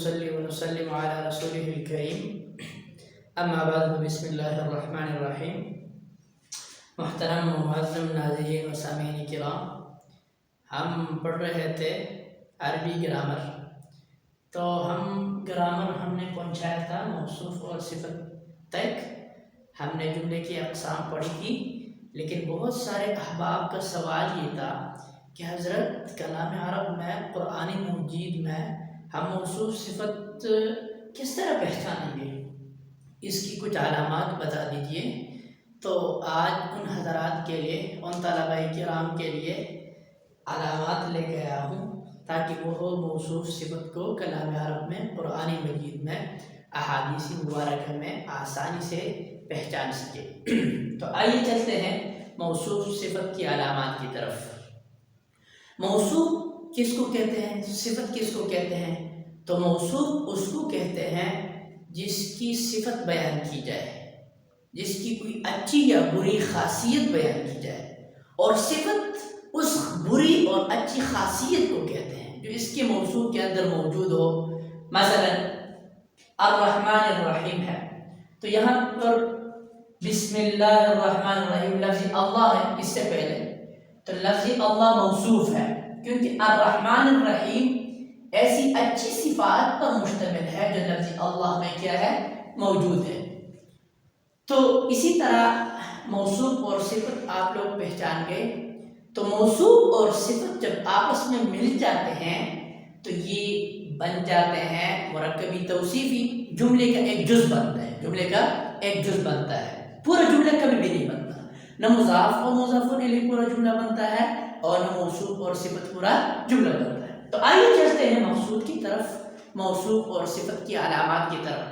ونصلي ونسلم على رسوله الكريم اما بعد بسم اللہ الرحمن الرحیم۔ محترم و معظم ناظرین و سامعین کرام، ہم پڑھ رہے تھے عربی گرامر، تو ہم نے پہنچایا تھا موصوف اور صفت تک۔ ہم نے جملے کی اقسام پڑھی تھی، لیکن بہت سارے احباب کا سوال یہ تھا کہ حضرت کلام عرب میں قرآن مجید میں ہم موصوف صفت کس طرح پہچانیں گے، اس کی کچھ علامات بتا دیجئے۔ تو آج ان حضرات کے لیے، ان طلباء کرام کے لیے علامات لے کے آیا ہوں تاکہ وہ موصوف صفت کو کلام عرب میں قرآن مجید میں احادیث مبارکہ میں آسانی سے پہچان سکے۔ تو آئیے چلتے ہیں موصوف صفت کی علامات کی طرف۔ موصوف کس کو کہتے ہیں، صفت کس کو کہتے ہیں؟ تو موصوف اس کو کہتے ہیں جس کی صفت بیان کی جائے، جس کی کوئی اچھی یا بری خاصیت بیان کی جائے، اور صفت اس بری اور اچھی خاصیت کو کہتے ہیں جو اس کے موصوف کے اندر موجود ہو۔ مثلا الرحمن الرحیم ہے، تو یہاں پر بسم اللہ الرحمن الرحیم لفظ اللہ ہے، اس سے پہلے تو لفظ اللہ موصوف ہے، کیونکہ الرحمن الرحیم ایسی اچھی صفات پر مشتمل ہے جو لفظ اللہ میں کیا ہے، موجود ہے۔ تو اسی طرح موصوف اور صفت آپ لوگ پہچان گئے۔ تو موصوف اور صفت جب آپس میں مل جاتے ہیں تو یہ بن جاتے ہیں مرکبی توصیفی، جملے کا ایک جز بنتا ہے، جملے کا ایک جز بنتا ہے۔ پورا جملہ کبھی بھی نہیں بنتا، نہ مضاف اور مضاف الیہ پورا جملہ بنتا ہے، اور نہ موصوف اور صفت پورا جملہ بنتا ہے۔ تو آئیے چلتے ہیں موصوف کی طرف، موصوف اور صفت کی علامات کی طرف۔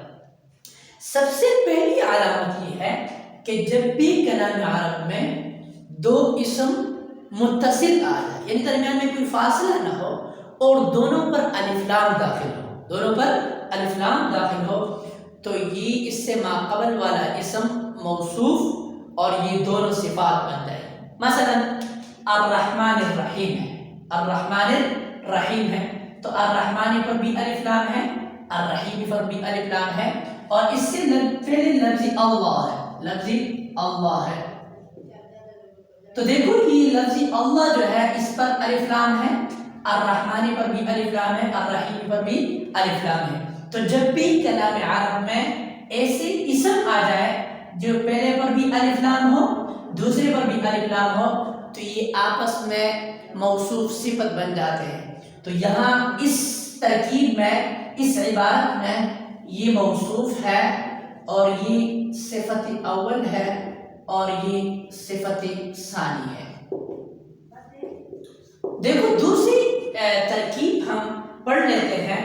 سب سے پہلی علامت یہ ہے کہ جب بھی کلام عرب میں دو اسم متصل آ جائے، یعنی درمیان میں کوئی فاصلہ نہ ہو اور دونوں پر الف لام داخل ہو، دونوں پر الف لام داخل ہو، تو یہ اس سے ماقبل والا اسم موصوف اور یہ دونوں صفات بن جائے۔ مثلا الرحمن الرحیم ہے، الرحمن الرحیم ہے، تو الرحمن پر بھی الف لام ہے، الرحیم پر بھی الف لام ہے، اور اس سے پہلے لفظ اللہ ہے، لفظ اللہ ہے۔ تو دیکھو یہ لفظ اللہ جو ہے اس پر الف لام ہے، الرحمن پر بھی الف لام ہے، الرحیم پر بھی الف لام ہے۔ تو جب بھی کلام عرب میں ایسے اسم آ جائے جو پہلے پر بھی الف لام ہو، دوسرے پر بھی الف لام ہو، تو یہ آپس میں موصوف صفت بن جاتے ہیں۔ تو یہاں اس ترکیب میں، اس عبارت میں یہ موصوف ہے اور یہ صفت اول ہے اور یہ صفت ثانی ہے۔ دیکھو دوسری ترکیب ہم پڑھ لیتے ہیں۔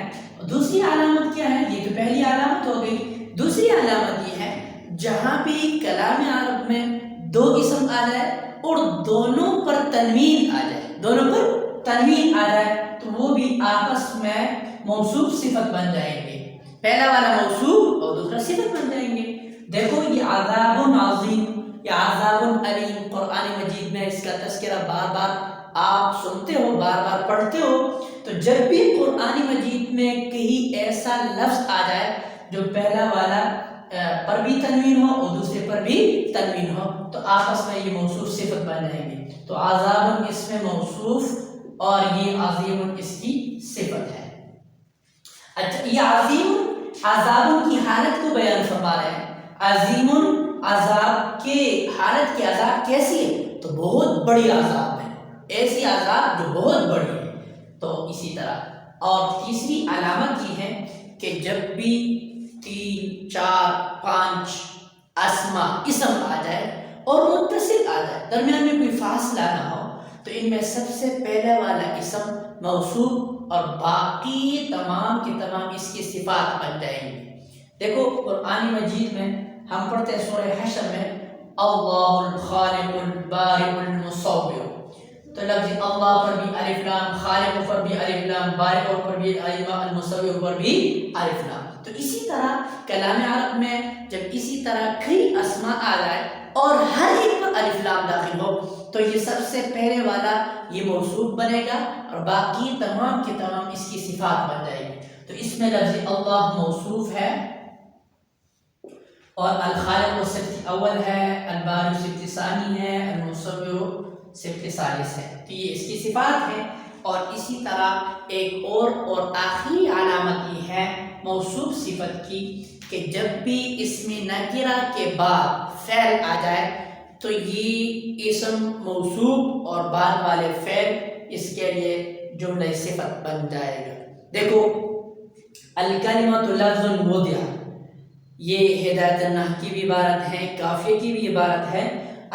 دوسری علامت کیا ہے؟ یہ تو پہلی علامت ہو گئی۔ دوسری علامت یہ ہے جہاں بھی کلام عرب میں دو اسم آ جائے اور دونوں پر تنوین آ جائے، دونوں پر تنوین آ جائے، تو وہ بھی آپس میں موصوف صفت بن جائیں گے۔ پہلا والا موصوف اور دوسرا صفت بن جائیں گے۔ دیکھو یہ عذاب عظیم یا عذاب علیم، قرآن مجید میں اس کا تذکرہ بار بار آپ سنتے ہو، بار بار پڑھتے ہو۔ تو جب بھی قرآن مجید میں کہیں ایسا لفظ آ جائے جو پہلا والا پر بھی تنوین ہو اور دوسرے پر بھی تنوین ہو، تو آپس میں یہ موصوف صفت بن جائیں گے۔ تو عذاب اس میں موصوف اور یہ عظیم اس کی صفت ہے۔ اچھا، یہ عظیم عذاب کی حالت کو بیان فرما رہے ہیں۔ عظیم عذاب کے حالت کی عذاب کیسی ہے؟ تو بہت بڑی عذاب ہے، ایسی عذاب جو بہت بڑی ہے۔ تو اسی طرح اور تیسری علامت یہ ہے کہ جب بھی 3، 4، 5 اسم آ جائے اور متصل آ جائے، درمیان میں کوئی فاصلہ نہ ہو، تو ان میں سب سے پہلے والا اسم موصوف اور باقی تمام کے تمام اس کی صفات بن جائیں گے۔ دیکھو قرآن مجید میں ہم پڑھتے ہیں سورہ حشر میں اللہ الخالق البارئ المصور، تو لفظ اللہ پر بھی الف لام، خالق پر بھی الف لام، بارئ پر بھی الف لام، المصور پر بھی الف لام۔ تو اسی طرح کلام عرب میں جب اسی طرح کئی اسماء آ جائے اور ہر ایک پر الف لام داخل ہو، تو یہ سب سے پہلے والا یہ موصوف بنے گا اور باقی تمام کے تمام اس کی صفات بن جائے گی۔ تو اس میں لفظ اللہ موصوف ہے اور الخالق صفت اول ہے، الباری صفت ثانی ہے، المصور صفت ثالث ہے، تو یہ اس کی صفات ہے۔ اور اسی طرح ایک اور آخری علامت یہ ہے موصوف صفت کی کہ جب بھی اسم نکرہ کے بعد فعل آ جائے تو یہ اسم موصوف اور بعد والے فعل اس کے لیے جملہ صفت بن جائے گا۔ دیکھو الکلمۃ لفظ وضع، یہ ہدایت النحو کی بھی عبارت ہے، کافیہ کی بھی عبارت ہے،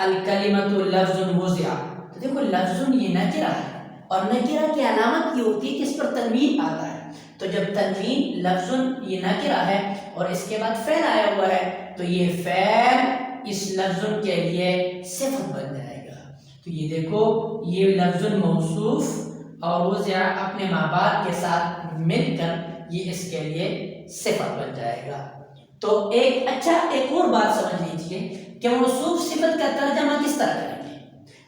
الکلمۃ لفظ وضع۔ تو دیکھو لفظ یہ نکرہ ہے اور نکرہ کی علامت یہ ہوتی ہے کہ اس پر تنوین آتا ہے، تو جب تنوین لفظ یہ نکرہ ہے اور اس کے بعد فعل آیا ہوا ہے تو یہ فعل اس لفظ کے لیے صفت بن جائے گا۔ تو یہ دیکھو یہ لفظ موصوف اور وضع اپنے ماں باپ کے ساتھ مل کر یہ اس کے لیے صفت بن جائے گا۔ تو ایک اور بات سمجھ لیجئے کہ موصوف صفت کا ترجمہ کس طرح کریں گے۔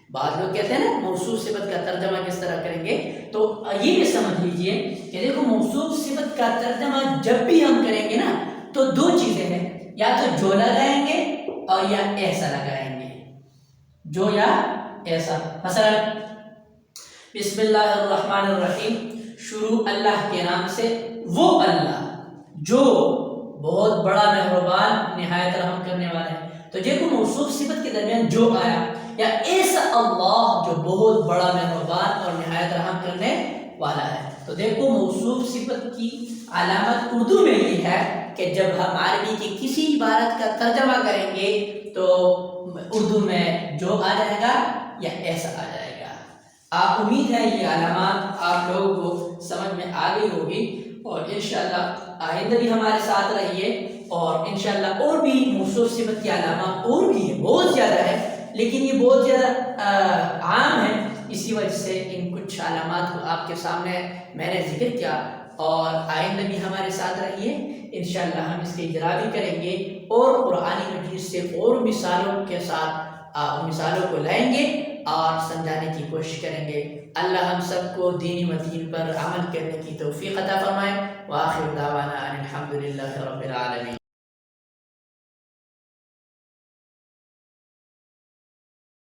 بعض لوگ کہتے ہیں نا موصوف صفت کا ترجمہ کس طرح کریں گے، تو یہ بھی سمجھ لیجئے کہ دیکھو موصوف صفت کا ترجمہ جب بھی ہم کریں گے نا تو دو چیزیں ہیں، یا تو جو لگائیں گے اور یا ایسا لگائیں گے، جو یا ایسا۔ مثلا بسم اللہ الرحمن الرحیم، شروع اللہ کے نام سے، وہ اللہ جو بہت بڑا مہربان نہایت رحم کرنے والا ہے، تو دیکھو موصوف صفت کے درمیان جو آیا، یا ایسا اللہ جو بہت بڑا مہربان اور نہایت رحم کرنے والا ہے۔ تو دیکھو موصوف صفت کی علامت اردو میں یہ ہے کہ جب ہم عربی کی کسی عبارت کا ترجمہ کریں گے تو اردو میں جو آ جائے گا یا ایسا آ جائے گا۔ آپ امید ہے یہ علامات آپ لوگوں کو سمجھ میں آ گئی ہوگی، اور انشاءاللہ آئندہ بھی ہمارے ساتھ رہیے، اور انشاءاللہ اور بھی موصوف صفت کی علامات اور بھی ہے، بہت زیادہ ہے، لیکن یہ بہت زیادہ عام ہے، اسی وجہ سے ان کچھ علامات کو آپ کے سامنے میں نے ذکر کیا، اور آئندہ بھی ہمارے ساتھ رہیے، انشاءاللہ ہم اس کے اجرا بھی کریں گے اور قرآن مجید سے اور مثالوں کے ساتھ مثالوں کو لائیں گے اور سمجھانے کی کوشش کریں گے۔ اللہ ہم سب کو دینی متین پر عمل کرنے کی توفیق عطا فرمائے۔ وآخر دعوانا ان الحمد للہ رب العالمین۔